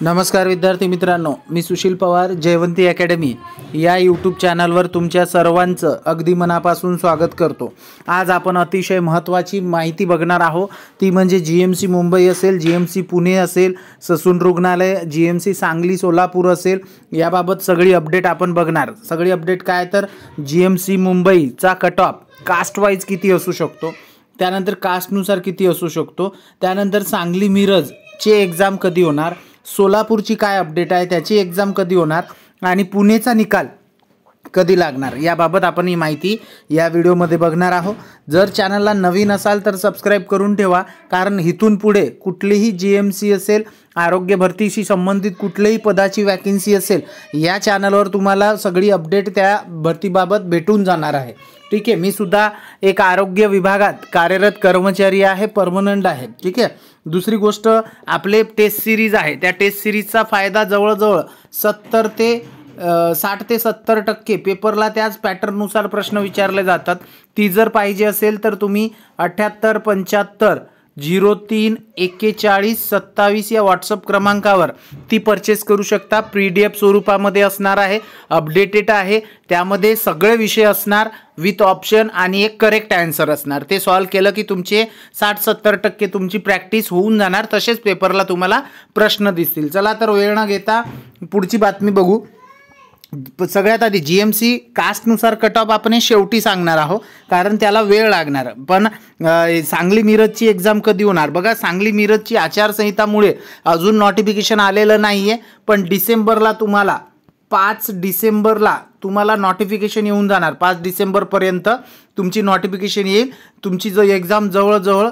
नमस्कार विद्यार्थी मित्रांनो, मी सुशील पवार जयवंती अकॅडमी या यूट्यूब चॅनलवर तुमच्या सर्वांचं अगदी मनापासून स्वागत करतो। आज आपण अतिशय महत्त्वाची माहिती बघणार आहोत, ती म्हणजे जीएमसी मुंबई असेल, जीएमसी पुणे असेल, ससून रुग्णालय, जीएमसी सांगली सोलापूर असेल, याबाबत सगळी अपडेट आपण बघणार। सगळी अपडेट काय तर जीएमसी मुंबईचा कट ऑफ कास्ट वाईज किती असू शकतो, त्यानंतर कास्टनुसार किती असू शकतो, त्यानंतर सांगली मिरजची एग्जाम कधी होणार, सोलापूरची काय अपडेट आहे, त्याची एग्जाम कधी होणार आणि पुणेचा निकाल कधी लागणार, याबाबत आपण ही माहिती या व्हिडिओमध्ये बघणार आहोत। जर चॅनलला नवीन असाल तर सबस्क्राइब करून ठेवा, कारण इथून पुढे कुठलीही जीएमसी असेल, आरोग्य भरतीशी संबंधित कुठलीही पदाची वॅकन्सी असेल, या चॅनलवर तुम्हाला सगळी अपडेट त्या भरतीबाबत भेटून जाणार आहे। ठीक आहे, मी सुद्धा एक आरोग्य विभागात कार्यरत कर्मचारी आहे, परमनंट आहे। ठीक आहे, दुसरी गोष्ट आपले टेस्ट सिरीज आहे, त्या टेस्ट सिरीजचा फायदा जवळजवळ 60 ते 70% पेपरला त्याच पॅटर्ननुसार प्रश्न विचारले जातात। ती जर पाहिजे असेल तर तुम्ही 78 75 03 41 27 या व्हॉट्सअप क्रमांकावर ती परचेस करू शकता। PDF स्वरूपामध्ये असणार आहे, अपडेटेड आहे, त्यामध्ये सगळे विषय असणार विथ ऑप्शन आणि एक करेक्ट आन्सर असणार। ते सॉल्व केलं की तुमचे 60-70% तुमची प्रॅक्टिस होऊन जाणार, तसेच पेपरला तुम्हाला प्रश्न दिसतील। चला तर वेळ न घेता पुढची बातमी बघू। सगळ्यात आधी जीएमसी कास्टनुसार कट ऑफ आपण शेवटी सांगणार आहोत, कारण त्याला वेळ लागणार। पण सांगली मिरजची एग्जाम कधी होणार बघा। सांगली मिरजची आचारसंहितामुळे अजून नोटिफिकेशन आलेलं नाहीये, पण डिसेंबरला तुम्हाला 5 डिसेंबरला तुम्हाला नोटिफिकेशन येऊन जाणार। 5 डिसेंबरपर्यंत तुमची नोटिफिकेशन येईल। तुमची जो एग्जाम जवळजवळ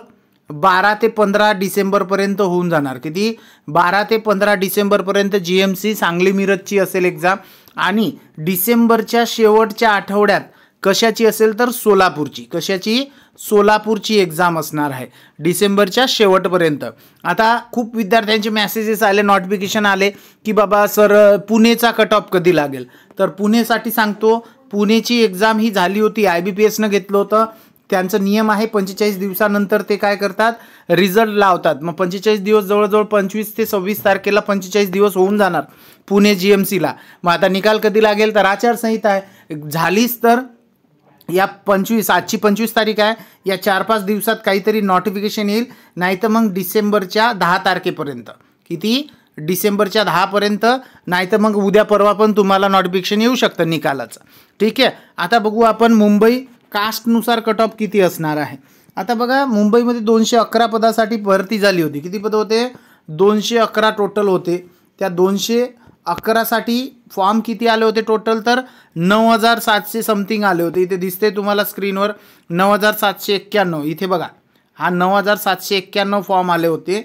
12 ते 15 डिसेंबरपर्यंत होऊन जाणार। किती? 12 ते 15 डिसेंबरपर्यंत जीएमसी सांगली मिरजची असेल एग्जाम, आणि डिसेंबरच्या शेवटच्या आठवड्यात कशाची असेल तर सोलापूरची। कशाची? सोलापूरची एग्जाम असणार आहे डिसेंबरच्या शेवटपर्यंत। आता खूप विद्यार्थ्यांचे मेसेजेस आले, नोटिफिकेशन आले की बाबा सर पुणेचा कट ऑफ कधी लागेल, तर पुणेसाठी सांगतो, पुणेची एग्जाम ही झाली होती, IBPSनं घेतलं होतं। त्यांचा नियम आहे 45 दिवसानंतर ते काय करतात, रिझल्ट लावतात। मग 45 दिवस, जवळजवळ 25 ते 26 तारखेला 45 दिवस होऊन जाणार पुणे जीएमसीला। मग आता निकाल कधी लागेल, तर आचारसंहिता आहे झालीच तर या आजची 25 तारीख आहे, या 4-5 दिवसात काहीतरी नोटिफिकेशन येईल, नाही तर मग डिसेंबरच्या 10 तारखेपर्यंत। किती? डिसेंबरच्या 10 पर्यंत, नाही तर मग उद्या परवा पण तुम्हाला नोटिफिकेशन येऊ शकतं निकालाचं। ठीक आहे, आता बघू आपण मुंबई कास्टनुसार कट ऑफ किती असणार आहे। आता बघा, मुंबईमध्ये 211 पदासाठी भरती झाली होती। किती पद होते? 211 टोटल होते। त्या 211 साठी फॉर्म किती आले होते टोटल, तर 9700 समथिंग आले होते। इथे दिसते तुम्हाला स्क्रीनवर 9791। इथे बघा, हा 9791 फॉर्म आले होते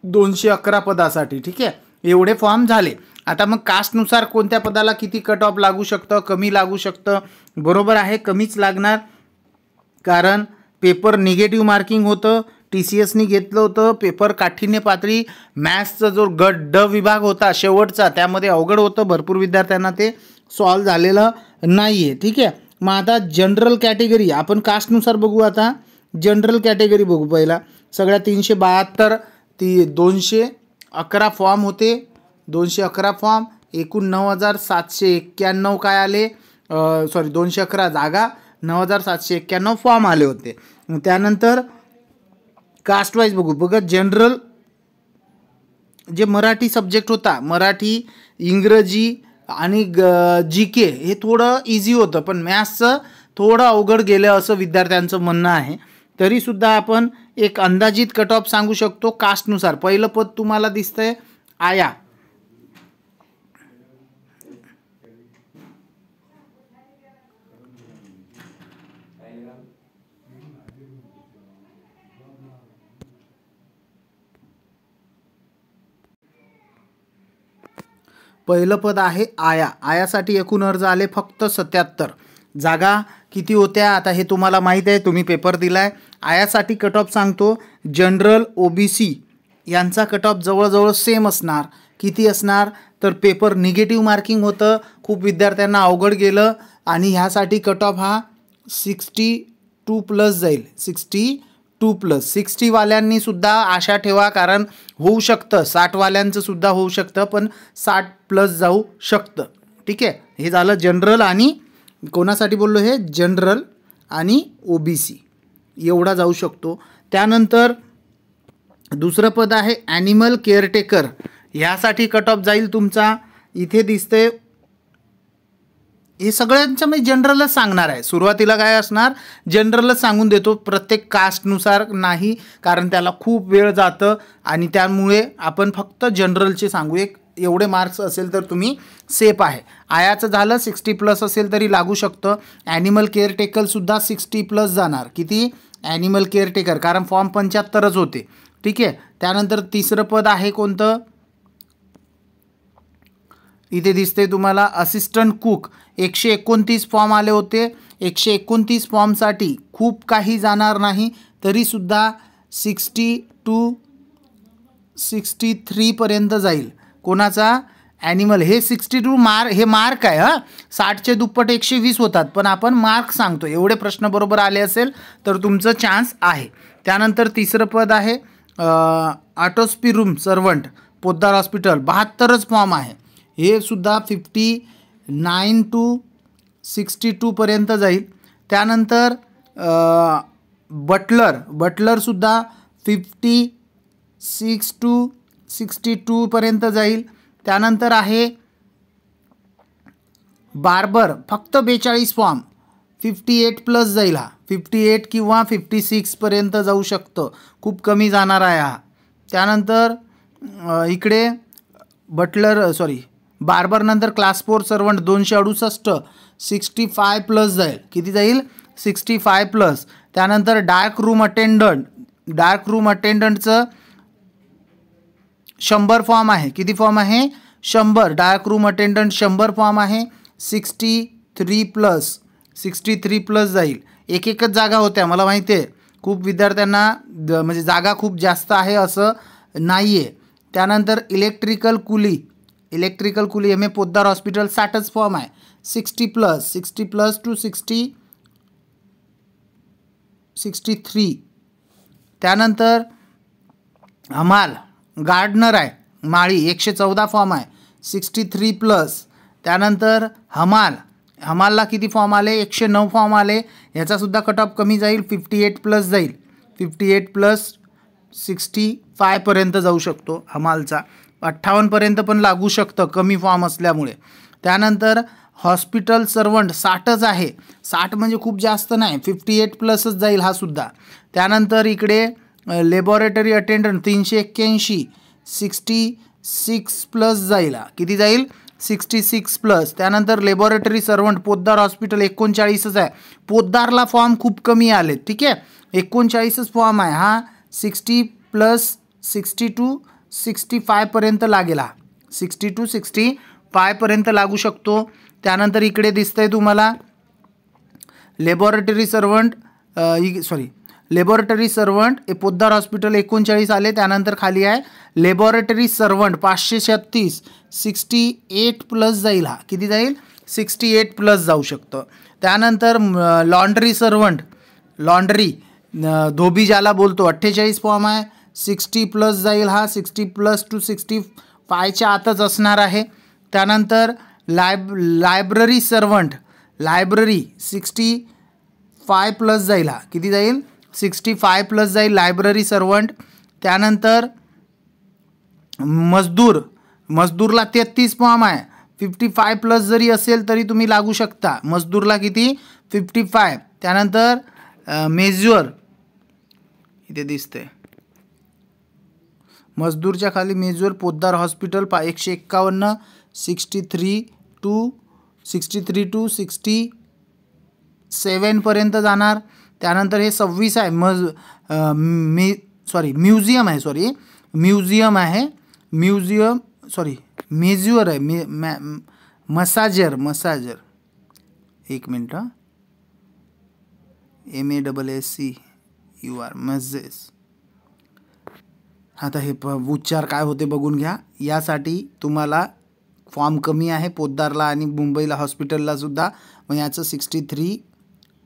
211 पदासाठी। ठीक आहे, एवढे फॉर्म झाले। आता मग कास्टनुसार कोणत्या पदाला किती कट ऑफ लागू शकतं, कमी लागू शकतं? बरोबर आहे, कमीच लागणार, कारण पेपर निगेटिव्ह मार्किंग होतं, TCSनी घेतलं होतं। पेपर काठीण्य पातळी मॅथ्सचा जो ड विभाग होता शेवटचा, त्यामध्ये अवघड होतं, भरपूर विद्यार्थ्यांना ते सॉल्व झालेलं नाही आहे। ठीक आहे, मग आता जनरल कॅटेगरी आपण कास्टनुसार बघू। आता जनरल कॅटेगरी बघू पहिला। सगळ्या 372 211 फॉर्म होते, 211 फॉर्म, एकूण 9791 काय आले, 211 जागा, 9791 फॉर्म आले होते। त्यानंतर कास्ट वाईज बघू। बघा, जनरल जे मराठी सब्जेक्ट होता, मराठी, इंग्रजी आणि GK हे थोडं इझी होतं, पण मॅथ्सचं थोडं अवघड गेलं असं विद्यार्थ्यांचं म्हणणं आहे। तरीसुद्धा आपण एक अंदाजित कट ऑफ सांगू शकतो कास्टनुसार। पहिलं पद तुम्हाला दिसतंय आया, पहिलं पद आहे आया। आयासाठी एकूण अर्ज आले फक्त 77 जागा। किती होत्या आता हे तुम्हाला माहीत आहे, तुम्ही पेपर दिलाय। आयासाठी कट ऑफ सांगतो, जनरल OBC यांचा कट ऑफ जवळजवळ सेम असणार। किती असणार, तर पेपर निगेटिव्ह मार्किंग होतं, खूप विद्यार्थ्यांना अवघड गेलं, आणि ह्यासाठी कट ऑफ हा 62 प्लस जाईल, 62 2+. 60वाल्यांनी सुद्धा आशा ठेवा, कारण होऊ शकतं 60वाल्यांचं सुद्धा होऊ शकतं, पण 60+ जाऊ शकतं. ठीक आहे, हे झालं जनरल आणि कोणासाठी बोललो, हे जनरल आणि OBC एवढा जाऊ शकतो. त्यानंतर दुसरं पद आहे ॲनिमल केअरटेकर. ह्यासाठी कट ऑफ जाईल तुमचा, इथे दिसते हे सगळ्यांचं मी जनरलच सांगणार आहे. सुरुवातीला काय असणार, जनरलच सांगून देतो, प्रत्येक कास्टनुसार नाही, कारण त्याला खूप वेळ जातं आणि त्यामुळे आपण फक्त जनरलचे सांगू. एवढे मार्क्स असेल तर तुम्ही सेफ आहे. आयाचं झालं 60+ असेल तरी लागू शकतं. ॲनिमल केअरटेकरसुद्धा 60+ जाणार. किती ॲनिमल केअरटेकर, कारण फॉर्म 75च होते. ठीक आहे. त्यानंतर तिसरं पद आहे कोणतं, इथे दिसते तुम्हाला असिस्टंट कुक. 129 फॉर्म आले होते. 129 फॉर्मसाठी खूप काही जाणार नाही, तरीसुद्धा 60 to 63 पर्यंत जाईल. कोणाचा, ॲनिमल. हे 62 हे मार्क आहे. 60चे दुप्पट 120 होतात, पण आपण मार्क सांगतो. एवढे प्रश्न बरोबर आले असेल तर तुमचं चान्स आहे. त्यानंतर तिसरं पद आहे ऑटोस्पी रूम सर्वंट, पोद्दार हॉस्पिटल. 72च फॉर्म आहे. हे सुद्धा 59 to 62 पर्यंत जाईल. त्यानंतर बटलरसुद्धा 56 to 62 पर्यंत जाईल. त्यानंतर आहे बार्बर, फक्त 42 फॉर्म, 58+ जाईल. 58 किंवा 56 पर्यंत जाऊ शकतं, खूप कमी जाणार आहे हा. त्यानंतर इकडे बार्बर नंतर क्लास 4 सर्वंट 268, 65+ जाईल. किती जाईल, 65+. त्यानंतर डार्क रूम अटेंडंटचं 100 फॉर्म आहे. किती फॉर्म आहे, 100. डार्क रूम अटेंडंट 100 फॉर्म आहे. 63+ जाईल. एकच जागा होत्या, मला माहिती आहे खूप विद्यार्थ्यांना म्हणजे जागा खूप जास्त आहे असं नाही आहे. त्यानंतर इलेक्ट्रिकल कुली MA पोद्दार हॉस्पिटल 60च फॉर्म आहे. 60+ to 63. त्यानंतर हमाल गार्डनर आहे, माळी, 114 फॉर्म आहे. 63+. त्यानंतर हमालला किती फॉर्म आले, 109 फॉर्म आले. ह्याचासुद्धा कट ऑफ कमी जाईल, 58+ जाईल. 58+ 65 पर्यंत जाऊ शकतो. हमालचा 58 पर्यंत पण लागू शकतं, कमी फॉर्म असल्यामुळे. त्यानंतर हॉस्पिटल सर्वंट 60च आहे. 60 म्हणजे खूप जास्त नाही, 58+च जाईल हा सुद्धा. त्यानंतर इकडे लॅबोरेटरी अटेंडंट 381, 66+ जाईल. किती जाईल, 66+. त्यानंतर लॅबोरेटरी सर्वंट पोद्दार हॉस्पिटल 39च आहे. पोद्दारला फॉर्म खूप कमी आले. ठीक आहे, 39च फॉर्म आहे. हा 60+ 60 to 65 पर्यंत लागेल. 60 to 65 पर्यंत लागू शकतो. त्यानंतर इकडे दिसतंय तुम्हाला लॅबोरेटरी सर्वंट पोद्दार हॉस्पिटल 39 आले. त्यानंतर खाली आहे लॅबोरेटरी सर्वंट 536, 68+ जाईल. हा किती जाईल, 68+ जाऊ शकतं. त्यानंतर लॉन्ड्री धोबी ज्याला बोलतो 48 फॉर्म आहे. 60+ जाईल. हा 60+ to 65च्या आतच असणार आहे. त्यानंतर लायब्ररी सर्वंट 65+ जाईल. हा किती जाईल, 65+ जाईल लायब्ररी सर्वंट. त्यानंतर मजदूरला 33 फॉर्म आहे. 55+ जरी असेल तरी तुम्ही लागू शकता. मजदूरला किती, 55. त्यानंतर मेज्युअर इथे दिसते, मजदूरच्या खाली मेज्युअर पोद्दार हॉस्पिटल 151, 63 to 67 पर्यंत जाणार. त्यानंतर हे 26 आहे. मेज्युअर आहे, मसाजर. एक मिनटं, MASSACUR मजेस. आता हे उच्चार काय होते बघून घ्या. यासाठी तुम्हाला फॉर्म कमी आहे पोद्दारला आणि मुंबईला हॉस्पिटलला सुद्धा. मग याचं 63+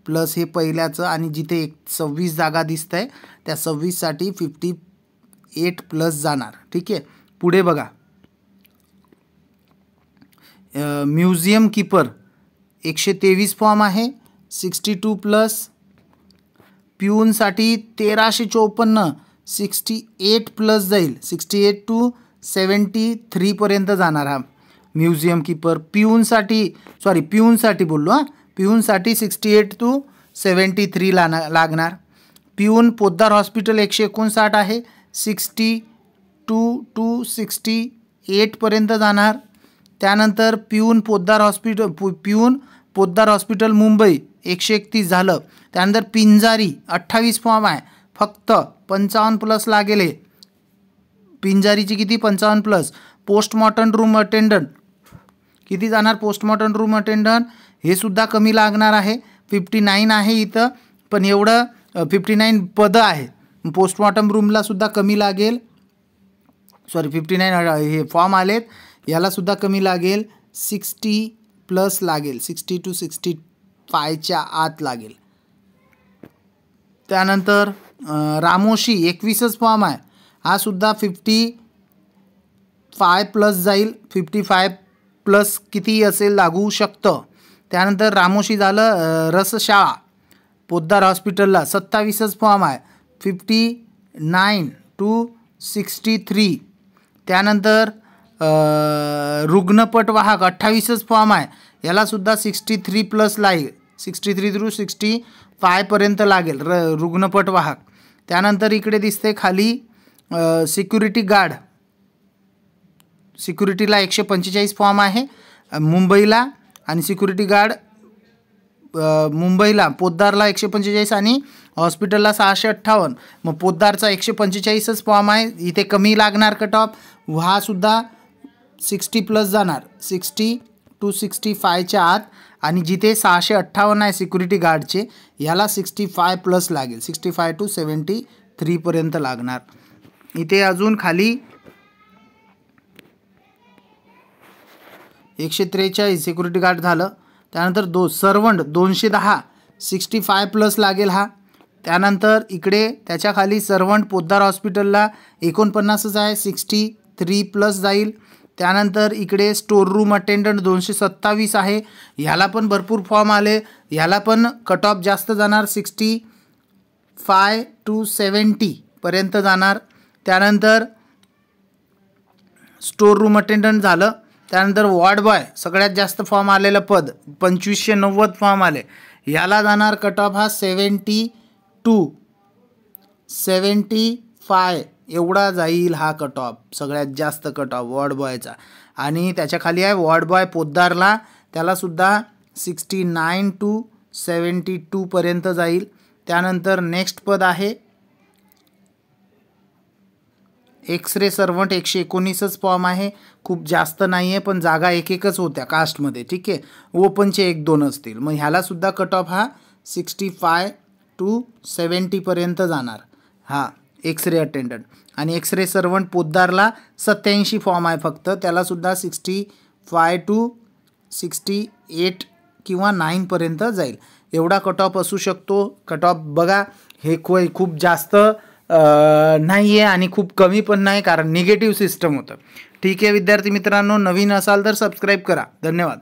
प्लस हे पहिल्याचं आणि जिथे 26 जागा दिसत आहे त्या 26साठी 58 प्लस जाणार. ठीक आहे, पुढे बघा. म्युझियम कीपर 123 फॉर्म आहे, 62 प्लस. प्यूनसाठी 1354, 68 प्लस जाईल, 68 टू 73 पर्यंत जाणार हा म्युझियम कीपर. प्यूनसाठी बोललो हां, प्यूनसाठी 68 टू 73 लागणार. प्यून पोद्दार हॉस्पिटल 159 आहे, 62 टू 68 पर्यंत जाणार. त्यानंतर प्यून पोद्दार हॉस्पिटल मुंबई 131 झालं. त्यानंतर पिंजारी 28 फॉर्म आहे, फक्त 55 प्लस लागेल. हे पिंजारीची किती 55 प्लस. पोस्टमॉर्टम रूम अटेंडंट किती जाणार, पोस्टमॉर्टम रूम अटेंडंट हे सुद्धा कमी लागणार आहे, 59 आहे इथं, पण एवढं 59 पदं आहे. पोस्टमॉर्टम रूमला सुद्धा कमी लागेल, 59 हे फॉर्म आलेत, याला सुद्धा कमी लागेल, 60 प्लस लागेल, 60 टू 65च्या आत लागेल. त्यानंतर रामोशी 21च फॉर्म आहे, हा सुद्धा 55 प्लस जाईल, 55 प्लस किती असेल लागू शकतं. त्यानंतर रामोशी झालं. रसशाळा पोद्दार हॉस्पिटलला 27च फॉर्म आहे, 59 टू 63. त्यानंतर रुग्णपटवाहक 28च फॉर्म आहे, यालासुद्धा 63 प्लस लागेल, 63 टू 65 पर्यंत लागेल रुग्णपटवाहक. त्यानंतर इकडे दिसते खाली सिक्युरिटी गार्ड, सिक्युरिटीला 145 फॉर्म आहे मुंबईला, आणि सिक्युरिटी गार्ड मुंबईला पोद्दारला 145 आणि हॉस्पिटलला 658. मग पोद्दारचा 145च फॉर्म आहे, इथे कमी लागणार कट ऑफ, हा सुद्धा 60 प्लस जाणार, 60 टू 65च्या आत. आणि जिथे 658 आहे सिक्युरिटी गार्डचे, याला 65 प्लस लागेल, 65 टू 73 पर्यंत लागणार. इथे अजून खाली 143 सिक्युरिटी गार्ड झालं. त्यानंतर सर्वंट 210, 65 प्लस लागेल हा. त्यानंतर इकडे त्याच्या खाली सर्वंट पोद्दार हॉस्पिटलला 49च आहे, 63 प्लस जाईल. त्यानंतर इकडे स्टोर रूम अटेंडंट 227 आहे, ह्याला पण भरपूर फॉर्म आले, ह्याला पण कट ऑफ जास्त जाणार, 65 टू 70 पर्यंत जाणार. त्यानंतर स्टोर रूम अटेंडंट झालं. त्यानंतर वॉर्ड बॉय सगळ्यात जास्त फॉर्म आलेलं पद 2590 फॉर्म आले, याला जाणार कट ऑफ हा 70 टू 75 एवढा जाईल हा कट ऑफ, सगळ्यात जास्त कट ऑफ वॉर्ड बॉयचा. आणि त्याच्या खाली आहे वॉर्ड बॉय पोद्दारला, त्यालासुद्धा 69 टू 72 पर्यंत जाईल. त्यानंतर नेक्स्ट पद आहे एक्सरे सर्वंट, 119च फॉर्म आहे, खूप जास्त नाही आहे, पण जागा एकच होत्या कास्टमध्ये. ठीक आहे, ओपनचे 1-2 असतील. मग ह्यालासुद्धा कट ऑफ हा 65 टू 70 पर्यंत जाणार हा एक्सरे अटेंडंट. आणि एक्सरे सर्वंट पोद्दारला 87 फॉर्म आहे फक्त, त्यालासुद्धा 65 टू 68 किंवा 9 पर्यंत जाईल, एवढा कट ऑफ असू शकतो. कट ऑफ बघा, हे खूप जास्त नाही आहे आणि खूप कमी पण नाही, कारण निगेटिव्ह सिस्टम होतं. ठीक आहे विद्यार्थी मित्रांनो, नवीन असाल तर सबस्क्राईब करा. धन्यवाद.